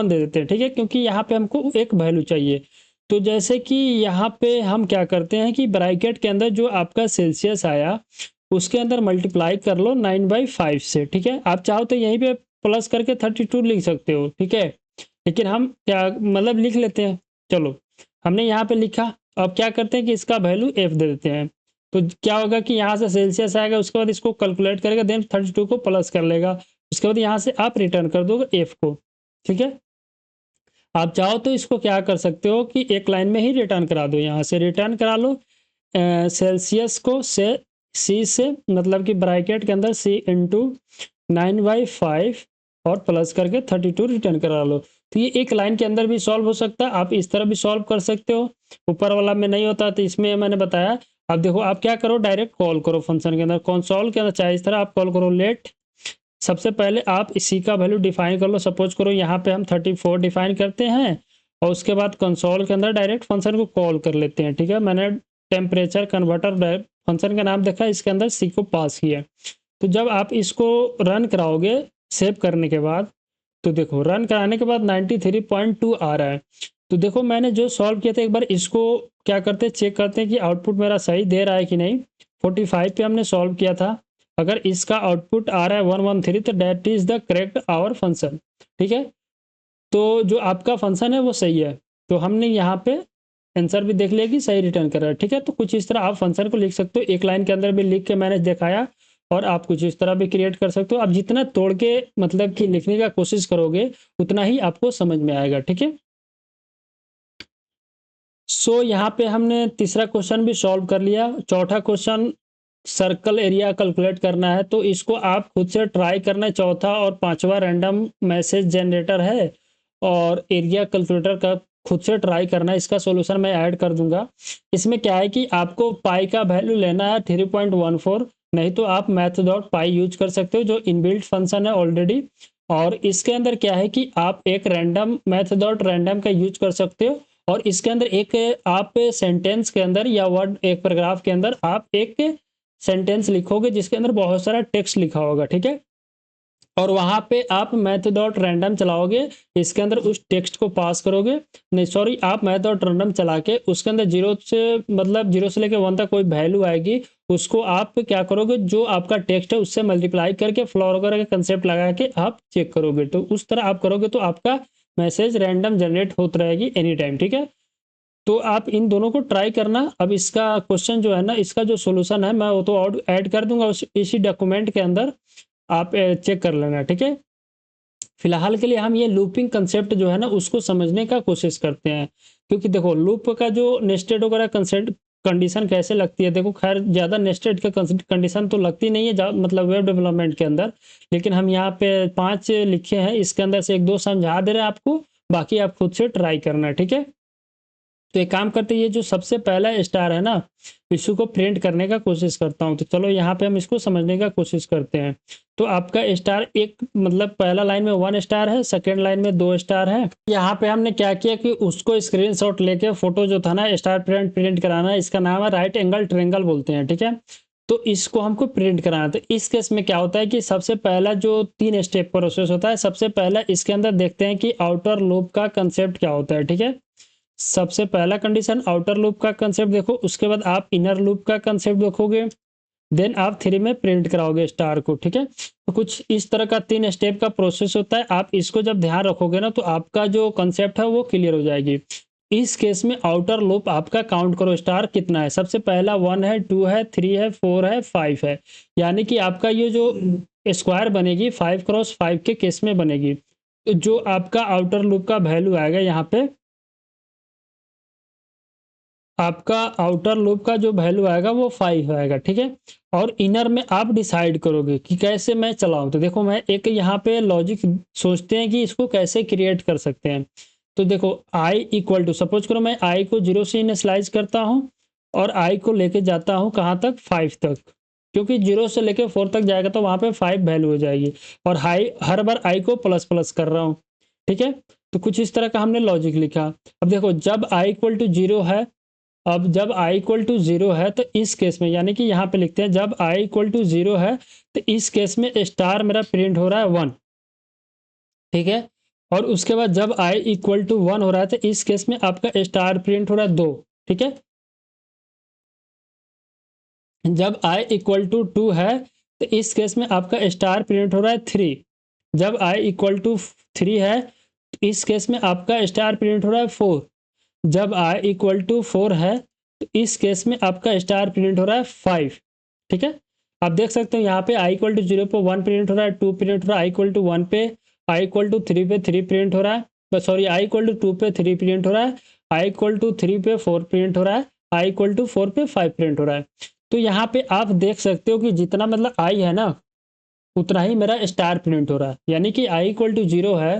देते हैं। ठीक है, क्योंकि यहाँ पे हमको एक वैल्यू चाहिए। तो जैसे कि यहाँ पे हम क्या करते हैं कि ब्रैकेट के अंदर जो आपका सेल्सियस आया उसके अंदर मल्टीप्लाई कर लो 9/5 से। ठीक है, आप चाहो तो यहीं पे प्लस करके 32 लिख सकते हो। ठीक है, लेकिन हम क्या मतलब लिख लेते हैं। चलो, हमने यहाँ पे लिखा। अब क्या करते हैं कि इसका वैल्यू f दे देते हैं। तो क्या होगा कि यहाँ से सेल्सियस आएगा, उसके बाद इसको कैलकुलेट करेगा, देन 32 को प्लस कर लेगा, उसके बाद यहाँ से आप रिटर्न कर दोगे एफ को। ठीक है, आप चाहो तो इसको क्या कर सकते हो कि एक लाइन में ही रिटर्न करा दो, यहाँ से रिटर्न करा लो सेल्सियस को से सी से, मतलब कि ब्रैकेट के अंदर सी इंटू 9/5 और प्लस करके 32 रिटर्न करा लो। तो ये एक लाइन के अंदर भी सॉल्व हो सकता है, आप इस तरह भी सॉल्व कर सकते हो। ऊपर वाला में नहीं होता तो इसमें मैंने बताया। अब देखो आप क्या करो, डायरेक्ट कॉल करो फंक्शन के अंदर, कंसोल के अंदर चाहे इस तरह आप कॉल करो लेट। सबसे पहले आप इसी का वैल्यू डिफाइन कर लो, सपोज करो यहाँ पे हम 34 डिफाइन करते हैं, और उसके बाद कंसोल के अंदर डायरेक्ट फंक्शन को कॉल कर लेते हैं। ठीक है, मैंने टेम्परेचर कन्वर्टर फंक्शन का नाम देखा, इसके अंदर सी को पास किया। तो जब आप इसको रन कराओगे सेव करने के बाद, तो देखो रन कराने के बाद 93.2 आ रहा है। तो देखो मैंने जो सॉल्व किया था, एक बार इसको क्या करते हैं, चेक करते हैं कि आउटपुट मेरा सही दे रहा है कि नहीं। 45 पे हमने सॉल्व किया था, अगर इसका आउटपुट आ रहा है 113 तो date is the correct hour function. ठीक है, तो जो आपका फंक्शन है वो सही है, तो हमने यहाँ पे आंसर भी देख लिया कि सही रिटर्न कर रहा है। ठीक है, तो कुछ इस तरह आप फंक्शन को लिख सकते हो, एक लाइन के अंदर भी लिख के मैंने दिखाया, और आप कुछ इस तरह भी क्रिएट कर सकते हो। आप जितना तोड़ के मतलब कि लिखने का कोशिश करोगे उतना ही आपको समझ में आएगा। ठीक है, सो यहाँ पे हमने तीसरा क्वेश्चन भी सॉल्व कर लिया। चौथा क्वेश्चन सर्कल एरिया कैलकुलेट करना है, तो इसको आप खुद से ट्राई करना है। चौथा और पांचवा रैंडम मैसेज जनरेटर है, और एरिया कैलकुलेटर का खुद से ट्राई करना है। इसका सॉल्यूशन मैं ऐड कर दूंगा। इसमें क्या है कि आपको पाई का वैल्यू लेना है 3.14, नहीं तो आप math.py यूज कर सकते हो, जो इनबिल्ट फंक्शन है ऑलरेडी। और इसके अंदर क्या है कि आप एक रैंडम math.random का यूज कर सकते हो, और इसके अंदर एक आप सेंटेंस के अंदर या वर्ड एक पैराग्राफ के अंदर आप एक सेंटेंस लिखोगे जिसके अंदर बहुत सारा टेक्स्ट लिखा होगा। ठीक है, और वहां पे आप math.random चलाओगे, इसके अंदर उस टेक्स्ट को पास करोगे, नहीं सॉरी, आप math.random चला के उसके अंदर जीरो से मतलब 0 से लेकर 1 तक कोई वैल्यू आएगी, उसको आप क्या करोगे, जो आपका टेक्स्ट है उससे मल्टीप्लाई करके फ्लोर वगैरह का कंसेप्ट लगा के आप चेक करोगे। तो उस तरह आप करोगे तो आपका मैसेज रैंडम जनरेट होती रहेगी एनी टाइम। ठीक है, तो आप इन दोनों को ट्राई करना। अब इसका क्वेश्चन जो है ना, इसका जो सोल्यूशन है मैं वो तो और ऐड कर दूंगा इसी डॉक्यूमेंट के अंदर, आप चेक कर लेना। ठीक है, फिलहाल के लिए हम ये लूपिंग कंसेप्ट जो है ना उसको समझने का कोशिश करते हैं, क्योंकि देखो लूप का जो नेस्टेड वगैरह कंसेप्ट कंडीशन कैसे लगती है, देखो खैर ज़्यादा नेस्टेड का कंडीशन तो लगती नहीं है मतलब वेब डेवलपमेंट के अंदर, लेकिन हम यहाँ पे 5 लिखे हैं, इसके अंदर से 1-2 समझा दे रहे हैं आपको, बाकी आप खुद से ट्राई करना। ठीक है, तो एक काम करते हैं, ये जो सबसे पहला स्टार है ना, इसी को प्रिंट करने का कोशिश करता हूँ। तो चलो यहाँ पे हम इसको समझने का कोशिश करते हैं। तो आपका स्टार एक मतलब पहला लाइन में 1 स्टार है, सेकेंड लाइन में 2 स्टार है। यहाँ पे हमने क्या किया कि उसको स्क्रीनशॉट लेके फोटो जो था ना स्टार प्रिंट कराना, इसका नाम है राइट एंगल ट्रायंगल बोलते हैं। ठीक है, तो इसको हमको प्रिंट कराना। तो इस केस में क्या होता है कि सबसे पहला जो 3 स्टेप प्रोसेस होता है, सबसे पहला इसके अंदर देखते हैं कि आउटर लूप का कंसेप्ट क्या होता है। ठीक है, सबसे पहला कंडीशन आउटर लूप का कंसेप्ट देखो, उसके बाद आप इनर लूप का कंसेप्ट देखोगे, देन आप 3 में प्रिंट कराओगे स्टार को। ठीक है, तो कुछ इस तरह का 3 स्टेप का प्रोसेस होता है। आप इसको जब ध्यान रखोगे ना तो आपका जो कंसेप्ट है वो क्लियर हो जाएगी। इस केस में आउटर लूप आपका काउंट करो स्टार कितना है, सबसे पहला 1 है, 2 है, 3 है, 4 है, 5 है, यानी कि आपका ये जो स्क्वायर बनेगी 5 क्रॉस 5 के केस में बनेगी। तो जो आपका आउटर लूप का वैल्यू आएगा यहाँ पे, आपका आउटर लूप का जो वैल्यू आएगा वो 5 आएगा। ठीक है, और इनर में आप डिसाइड करोगे कि कैसे मैं चलाऊं। तो देखो मैं एक यहाँ पे लॉजिक सोचते हैं कि इसको कैसे क्रिएट कर सकते हैं। तो देखो i इक्वल टू, सपोज करो मैं i को 0 से इनिशियलाइज करता हूँ, और i को लेके जाता हूँ कहाँ तक, 5 तक, क्योंकि 0 से लेके 4 तक जाएगा तो वहाँ पे 5 वैल्यू हो जाएगी, और हर बार i को प्लस प्लस कर रहा हूँ। ठीक है, तो कुछ इस तरह का हमने लॉजिक लिखा। अब देखो जब i इक्वल टू 0 है, अब जब i इक्वल टू 0 है तो इस केस में, यानी कि यहाँ पे लिखते हैं जब i इक्वल टू 0 है तो इस केस में स्टार मेरा प्रिंट हो रहा है 1। ठीक है, और उसके बाद जब i इक्वल टू 1 हो रहा है तो इस केस में आपका स्टार प्रिंट हो रहा है 2। ठीक है, जब i इक्वल टू 2 है तो इस केस में आपका स्टार प्रिंट हो रहा है 3। जब i इक्वल टू 3 है तो इस केस में आपका स्टार प्रिंट हो रहा है 4। जब i इक्वल टू 4 है तो इस केस में आपका स्टार प्रिंट हो रहा है 5। ठीक है, आप देख सकते हो यहाँ पे i इक्वल टू 0 पे 1 प्रिंट हो रहा है, 2 प्रिंट हो रहा है, i इक्वल टू 1 पे, i इक्वल टू 3 पे 3 प्रिंट हो रहा है, सॉरी i इक्वल टू 2 पे 3 प्रिंट हो रहा है, i इक्वल टू 3 पे 4 प्रिंट हो रहा है, i इक्वल टू 4 पे 5 प्रिंट हो रहा है। तो यहाँ पे आप देख सकते हो कि जितना मतलब i है ना उतना ही मेरा स्टार प्रिंट हो रहा है, यानी कि i इक्वल टू 0 है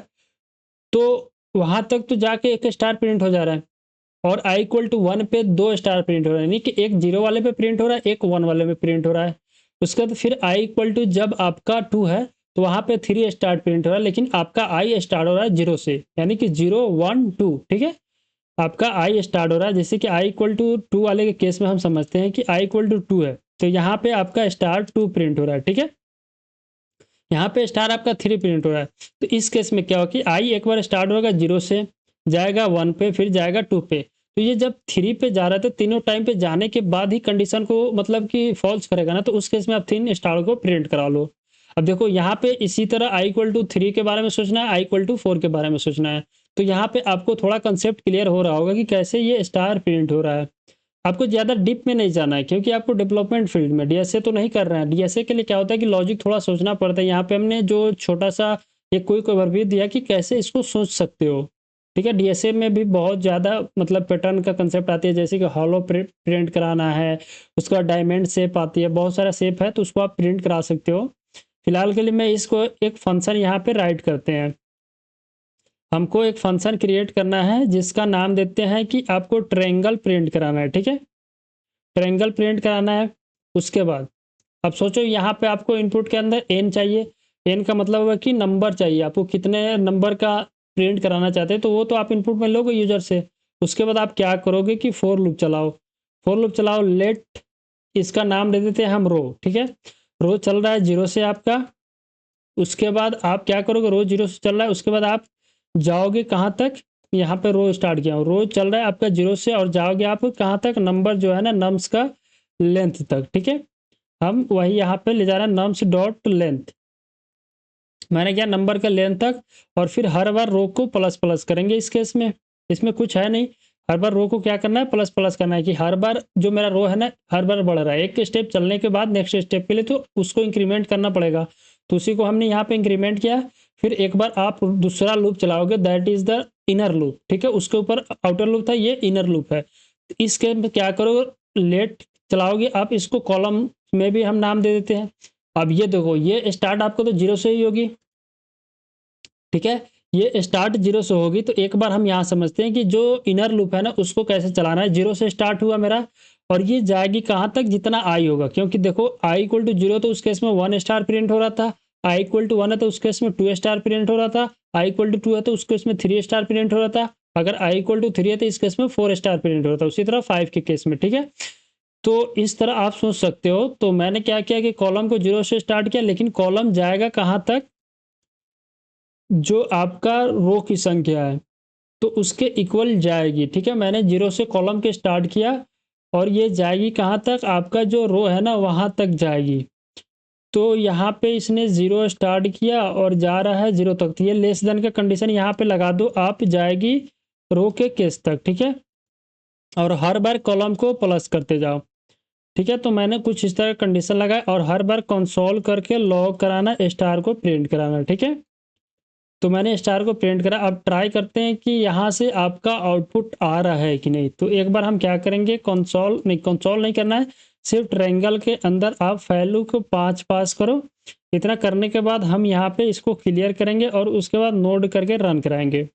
तो वहां तक तो जाके एक स्टार प्रिंट हो जा रहा है, और i इक्वल टू 1 पे 2 स्टार प्रिंट हो रहा है, यानी कि एक 0 वाले पे प्रिंट हो रहा है, एक 1 वाले में प्रिंट हो रहा है। उसके बाद फिर i इक्वल टू जब आपका 2 है तो वहां पे 3 स्टार प्रिंट हो रहा है, लेकिन आपका i स्टार्ट हो रहा है 0 से, यानी कि 0 1 2। ठीक है, आपका i स्टार्ट हो रहा है, जैसे कि i इक्वल टू 2 वाले के केस में हम समझते हैं कि i इक्वल टू 2 है तो यहाँ पे आपका स्टार 2 प्रिंट हो रहा है। ठीक है, यहाँ पे स्टार आपका 3 प्रिंट हो रहा है। तो इस केस में क्या होगा कि i एक बार स्टार्ट होगा 0 से, जाएगा 1 पे, फिर जाएगा 2 पे। तो ये जब 3 पे जा रहा है तो तीनों टाइम पे जाने के बाद ही कंडीशन को मतलब कि फॉल्स करेगा ना, तो उस केस में आप 3 स्टार को प्रिंट करा लो। अब देखो यहाँ पे इसी तरह i इक्वल टू 3 के बारे में सोचना है, i इक्वल टू 4 के बारे में सोचना है। तो यहाँ पे आपको थोड़ा कंसेप्ट क्लियर हो रहा होगा कि कैसे ये स्टार प्रिंट हो रहा है। आपको ज़्यादा डीप में नहीं जाना है क्योंकि आपको डेवलपमेंट फील्ड में डीएसए तो नहीं कर रहे हैं। डीएसए के लिए क्या होता है कि लॉजिक थोड़ा सोचना पड़ता है। यहाँ पे हमने जो छोटा सा एक क्विक ओवरव्यू दिया कि कैसे इसको सोच सकते हो। ठीक है, डीएसए में भी बहुत ज़्यादा मतलब पैटर्न का कंसेप्ट आती है, जैसे कि हॉलो प्रिंट कराना है, उसका डायमंड शेप आती है, बहुत सारा शेप है तो उसको आप प्रिंट करा सकते हो। फिलहाल के लिए मैं इसको एक फंक्शन यहाँ पे राइट करते हैं। हमको एक फंक्शन क्रिएट करना है जिसका नाम देते हैं कि आपको ट्रायंगल प्रिंट कराना है। ठीक है, ट्रायंगल प्रिंट कराना है। उसके बाद अब सोचो यहाँ पे आपको इनपुट के अंदर n चाहिए। n का मतलब है कि नंबर चाहिए, आपको कितने नंबर का प्रिंट कराना चाहते हैं तो वो तो आप इनपुट में लोगे यूजर से। उसके बाद आप क्या करोगे कि फॉर लूप चलाओ, फॉर लूप चलाओ, लेट इसका नाम दे देते हैं हम रो। ठीक है, रो चल रहा है 0 से आपका। उसके बाद आप क्या करोगे, रो 0 से चल रहा है, उसके बाद आप जाओगे कहाँ तक, यहाँ पे रो स्टार्ट किया, रो चल रहा है आपका 0 से, और जाओगे आप कहाँ तक, नंबर जो है ना नम्स का लेंथ तक। ठीक है, हम वही यहाँ पे ले जा रहे हैं नम्स डॉट लेंथ, मैंने क्या नंबर का लेंथ तक, और फिर हर बार रो को प्लस प्लस करेंगे। इस केस में इसमें कुछ है नहीं, हर बार रो को क्या करना है, प्लस प्लस करना है कि हर बार जो मेरा रो है ना हर बार बढ़ रहा है, एक स्टेप चलने के बाद नेक्स्ट स्टेप के लिए तो उसको इंक्रीमेंट करना पड़ेगा। तो उसी को हमने यहाँ पे इंक्रीमेंट किया। फिर एक बार आप दूसरा लूप चलाओगे, that is the inner loop. ठीक है, उसके ऊपर आउटर लूप था, ये इनर लूप है। इस केस में क्या करोगे, लेट चलाओगे आप, इसको कॉलम में भी हम नाम दे देते हैं। अब ये देखो ये स्टार्ट आपको तो 0 से ही होगी। ठीक है, ये स्टार्ट 0 से होगी तो एक बार हम यहाँ समझते हैं कि जो इनर लूप है ना उसको कैसे चलाना है। 0 से स्टार्ट हुआ मेरा और ये जाएगी कहाँ तक, जितना आई होगा, क्योंकि देखो i इक्वल टू 0 तो उस केस में 1 स्टार प्रिंट हो रहा था, i इक्वल टू 1 है तो उस केस में 2 स्टार प्रिंट हो रहा था, i इक्वल टू 2 है तो उस केस में 3 स्टार प्रिंट हो रहा था, अगर i इक्वल टू 3 है तो इस केस में 4 स्टार प्रिंट हो रहा था, उसी तरह 5 के केस में। ठीक है, तो इस तरह आप सोच सकते हो। तो मैंने क्या किया कि कॉलम को 0 से स्टार्ट किया, लेकिन कॉलम जाएगा कहाँ तक, जो आपका रो की संख्या है तो उसके इक्वल जाएगी। ठीक है, मैंने 0 से कॉलम के स्टार्ट किया और ये जाएगी कहाँ तक, आपका जो रो है ना वहाँ तक जाएगी। तो यहाँ पे इसने 0 स्टार्ट किया और जा रहा है 0 तक, तो ये लेस देन का कंडीशन यहाँ पे लगा दो आप, जाएगी रो के केस तक। ठीक है, और हर बार कॉलम को प्लस करते जाओ। ठीक है, तो मैंने कुछ इस तरह कंडीशन लगाया और हर बार कंसोल करके लॉग कराना, स्टार को प्रिंट कराना। ठीक है, तो मैंने स्टार को प्रिंट करा। अब ट्राई करते हैं कि यहाँ से आपका आउटपुट आ रहा है कि नहीं। तो एक बार हम क्या करेंगे, कंसोल नहीं करना है, सिर्फ ट्रायंगल के अंदर आप वैल्यू को 5 पास करो। इतना करने के बाद हम यहाँ पे इसको क्लियर करेंगे और उसके बाद नोड करके रन कराएंगे।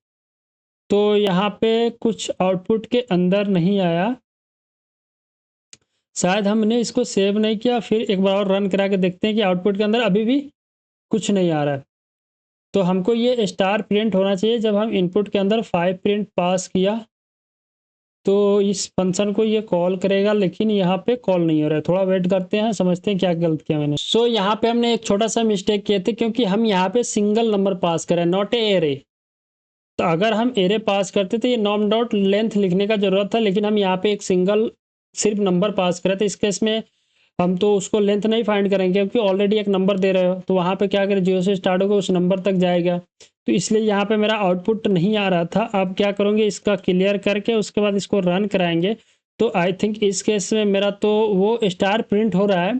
तो यहाँ पे कुछ आउटपुट के अंदर नहीं आया, शायद हमने इसको सेव नहीं किया। फिर एक बार और रन करा के देखते हैं कि आउटपुट के अंदर अभी भी कुछ नहीं आ रहा है। तो हमको ये स्टार प्रिंट होना चाहिए। जब हम इनपुट के अंदर 5 प्रिंट पास किया तो इस फंक्शन को ये कॉल करेगा, लेकिन यहाँ पे कॉल नहीं हो रहा है। थोड़ा वेट करते हैं, समझते हैं क्या गलत किया मैंने। सो यहाँ पे हमने एक छोटा सा मिस्टेक किए थे, क्योंकि हम यहाँ पे सिंगल नंबर पास करें, नॉट ए एरे। तो अगर हम एरे पास करते तो ये नॉम डॉट लेंथ लिखने का जरूरत था, लेकिन हम यहाँ पे एक सिंगल सिर्फ नंबर पास करे। तो इस केस में हम तो उसको लेंथ नहीं फाइंड करेंगे, क्योंकि ऑलरेडी एक नंबर दे रहे हो, तो वहाँ पे क्या करें, 0 से स्टार्ट होगा उस नंबर तक जाएगा। तो इसलिए यहाँ पे मेरा आउटपुट नहीं आ रहा था। अब क्या करूँगी, इसका क्लियर करके उसके बाद इसको रन कराएंगे तो आई थिंक इस केस में मेरा तो वो स्टार प्रिंट हो रहा है,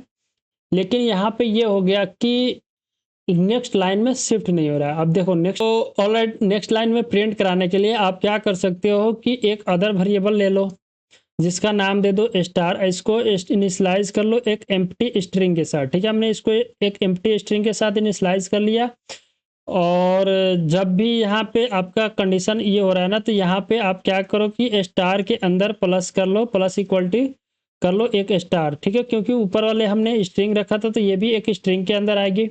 लेकिन यहाँ पे ये हो गया कि नेक्स्ट लाइन में शिफ्ट नहीं हो रहा है। अब देखो नेक्स्ट, तो ऑलराइट, नेक्स्ट लाइन में प्रिंट कराने के लिए आप क्या कर सकते हो कि एक अदर वेरिएबल ले लो जिसका नाम दे दो स्टार, इसको इनिशियलाइज कर लो एक एम्प्टी स्ट्रिंग के साथ। ठीक है, हमने इसको एक एम्प्टी स्ट्रिंग के साथ इनिशियलाइज कर लिया। और जब भी यहाँ पे आपका कंडीशन ये हो रहा है ना, तो यहाँ पे आप क्या करो कि स्टार के अंदर प्लस कर लो, प्लस इक्वलिटी कर लो एक स्टार। ठीक है, क्योंकि ऊपर वाले हमने स्ट्रिंग रखा था तो ये भी एक स्ट्रिंग के अंदर आएगी।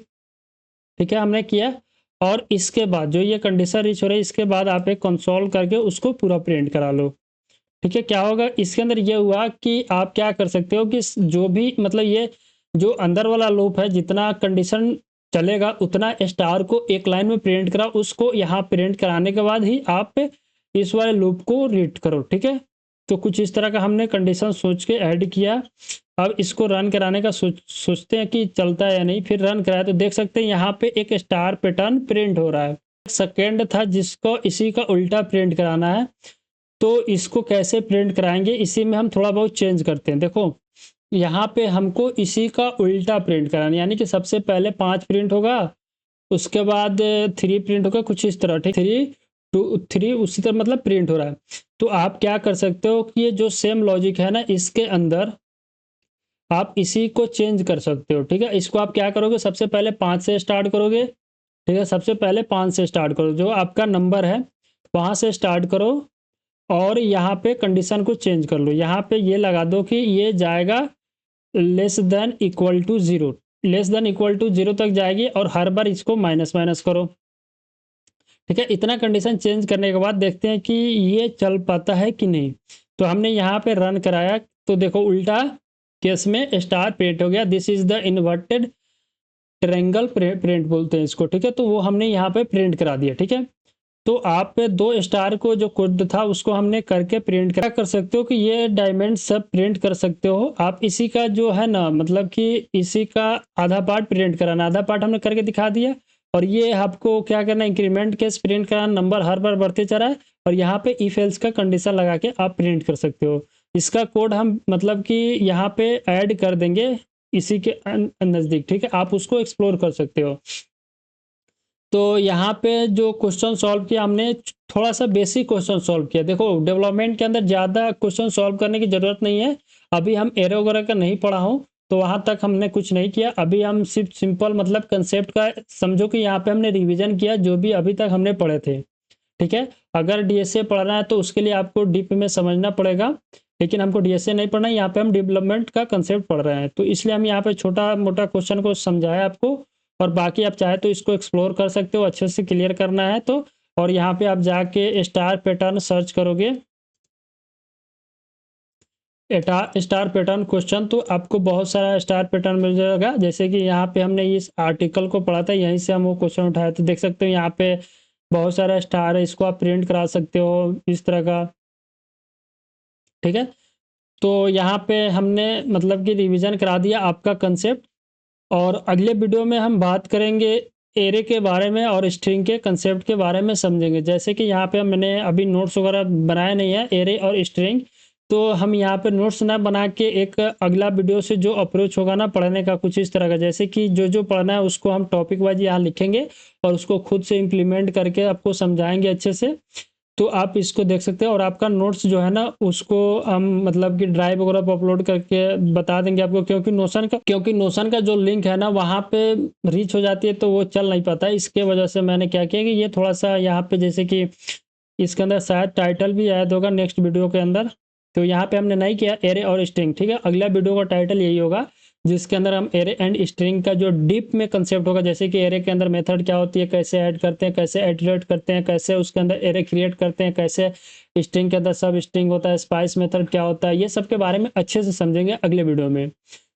ठीक है, हमने किया। और इसके बाद जो ये कंडीशन रीच हो रही है, इसके बाद आप एक कंसोल करके उसको पूरा प्रिंट करा लो। ठीक है, क्या होगा इसके अंदर ये हुआ कि आप क्या कर सकते हो कि जो भी मतलब ये जो अंदर वाला लूप है, जितना कंडीशन चलेगा उतना स्टार को एक लाइन में प्रिंट करा, उसको यहाँ प्रिंट कराने के बाद ही आप इस वाले लूप को रीड करो। ठीक है, तो कुछ इस तरह का हमने कंडीशन सोच के ऐड किया। अब इसको रन कराने का सोचते हैं कि चलता है या नहीं। फिर रन कराया तो देख सकते हैं यहाँ पे एक स्टार पैटर्न प्रिंट हो रहा है। सेकेंड था जिसको इसी का उल्टा प्रिंट कराना है, तो इसको कैसे प्रिंट कराएंगे, इसी में हम थोड़ा बहुत चेंज करते हैं। देखो यहाँ पे हमको इसी का उल्टा प्रिंट कराना, यानी कि सबसे पहले 5 प्रिंट होगा, उसके बाद 3 प्रिंट होगा, कुछ इस तरह। ठीक, 3 2 3 उसी तरह मतलब प्रिंट हो रहा है। तो आप क्या कर सकते हो कि ये जो सेम लॉजिक है ना, इसके अंदर आप इसी को चेंज कर सकते हो। ठीक है, इसको आप क्या करोगे, सबसे पहले 5 से स्टार्ट करोगे। ठीक है, सबसे पहले 5 से स्टार्ट करो, जो आपका नंबर है वहाँ से स्टार्ट करो। और यहाँ पे कंडीशन को चेंज कर लो, यहाँ पे ये लगा दो कि ये जाएगा less than equal to 0, less than equal to 0 तक जाएगी, और हर बार इसको माइनस माइनस करो। ठीक है, इतना कंडीशन चेंज करने के बाद देखते हैं कि ये चल पाता है कि नहीं। तो हमने यहाँ पे रन कराया तो देखो उल्टा केस में स्टार प्रिंट हो गया। This is the inverted triangle print बोलते हैं इसको। ठीक है, तो वो हमने यहाँ पे प्रिंट करा दिया। ठीक है, तो आप 2 स्टार को जो कोड था उसको हमने करके प्रिंट कर सकते हो कि ये डायमंड सब प्रिंट कर सकते हो आप। इसी का जो है ना मतलब कि इसी का आधा पार्ट प्रिंट कराना, आधा पार्ट हमने करके दिखा दिया। और ये आपको क्या करना, इंक्रीमेंट केस प्रिंट कराना, नंबर हर बार बढ़ते चला है। और यहाँ पे इफ एल्स का कंडीशन लगा के आप प्रिंट कर सकते हो। इसका कोड हम मतलब कि यहाँ पे ऐड कर देंगे इसी के नज़दीक। ठीक है, आप उसको एक्सप्लोर कर सकते हो। तो यहाँ पे जो क्वेश्चन सॉल्व किया हमने, थोड़ा सा बेसिक क्वेश्चन सॉल्व किया। देखो डेवलपमेंट के अंदर ज़्यादा क्वेश्चन सॉल्व करने की ज़रूरत नहीं है। अभी हम एरे वगैरह का नहीं पढ़ा हूँ, तो वहाँ तक हमने कुछ नहीं किया। अभी हम सिर्फ सिंपल मतलब कंसेप्ट का समझो कि यहाँ पे हमने रिवीजन किया जो भी अभी तक हमने पढ़े थे। ठीक है, अगर डीएसए पढ़ना है तो उसके लिए आपको डीप में समझना पड़ेगा, लेकिन हमको डीएसए नहीं पढ़ना है। यहाँ पे हम डेवलपमेंट का कंसेप्ट पढ़ रहे हैं, तो इसलिए हम यहाँ पे छोटा मोटा क्वेश्चन को समझाया आपको। और बाकी आप चाहे तो इसको एक्सप्लोर कर सकते हो, अच्छे से क्लियर करना है तो। और यहाँ पे आप जाके स्टार पैटर्न सर्च करोगे, स्टार पैटर्न क्वेश्चन, तो आपको बहुत सारा स्टार पैटर्न मिल जाएगा। जैसे कि यहाँ पे हमने इस आर्टिकल को पढ़ा था, यहीं से हम वो क्वेश्चन उठाए थे। देख सकते हो यहाँ पे बहुत सारा स्टार है, इसको आप प्रिंट करा सकते हो इस तरह का। ठीक है, तो यहाँ पे हमने मतलब कि रिवीजन करा दिया आपका कंसेप्ट। और अगले वीडियो में हम बात करेंगे एरे के बारे में और स्ट्रिंग के कंसेप्ट के बारे में समझेंगे। जैसे कि यहाँ पे मैंने अभी नोट्स वगैरह बनाया नहीं है एरे और स्ट्रिंग, तो हम यहाँ पे नोट्स ना बना के एक अगला वीडियो से जो अप्रोच होगा ना पढ़ने का कुछ इस तरह का, जैसे कि जो जो पढ़ना है उसको हम टॉपिक वाइज यहाँ लिखेंगे और उसको खुद से इम्प्लीमेंट करके आपको समझाएंगे अच्छे से। तो आप इसको देख सकते हैं। और आपका नोट्स जो है ना उसको हम मतलब कि ड्राइव वगैरह पर अपलोड करके बता देंगे आपको, क्योंकि नोशन का जो लिंक है ना वहाँ पे रीच हो जाती है तो वो चल नहीं पाता है। इसके वजह से मैंने क्या किया कि ये थोड़ा सा यहाँ पे जैसे कि इसके अंदर शायद टाइटल भी ऐड होगा नेक्स्ट वीडियो के अंदर, तो यहाँ पे हमने नहीं किया एरे और स्ट्रिंग। ठीक है, अगला वीडियो का टाइटल यही होगा जिसके अंदर हम एरे एंड स्ट्रिंग का जो डीप में कंसेप्ट होगा, जैसे कि एरे के अंदर मेथड क्या होती है, कैसे ऐड करते हैं, कैसे एडिट करते हैं, कैसे उसके अंदर एरे क्रिएट करते हैं, कैसे स्ट्रिंग के अंदर सब स्ट्रिंग होता है, स्पाइस मेथड क्या होता है, ये सब के बारे में अच्छे से समझेंगे अगले वीडियो में।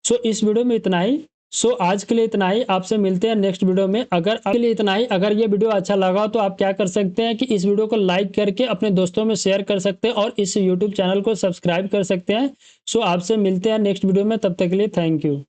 सो इस वीडियो में इतना ही। सो आज के लिए इतना ही, आपसे मिलते हैं नेक्स्ट वीडियो में। अगर के लिए इतना ही, अगर ये वीडियो अच्छा लगा तो आप क्या कर सकते हैं कि इस वीडियो को लाइक करके अपने दोस्तों में शेयर कर सकते हैं और इस यूट्यूब चैनल को सब्सक्राइब कर सकते हैं। सो आपसे मिलते हैं नेक्स्ट वीडियो में, तब तक के लिए थैंक यू।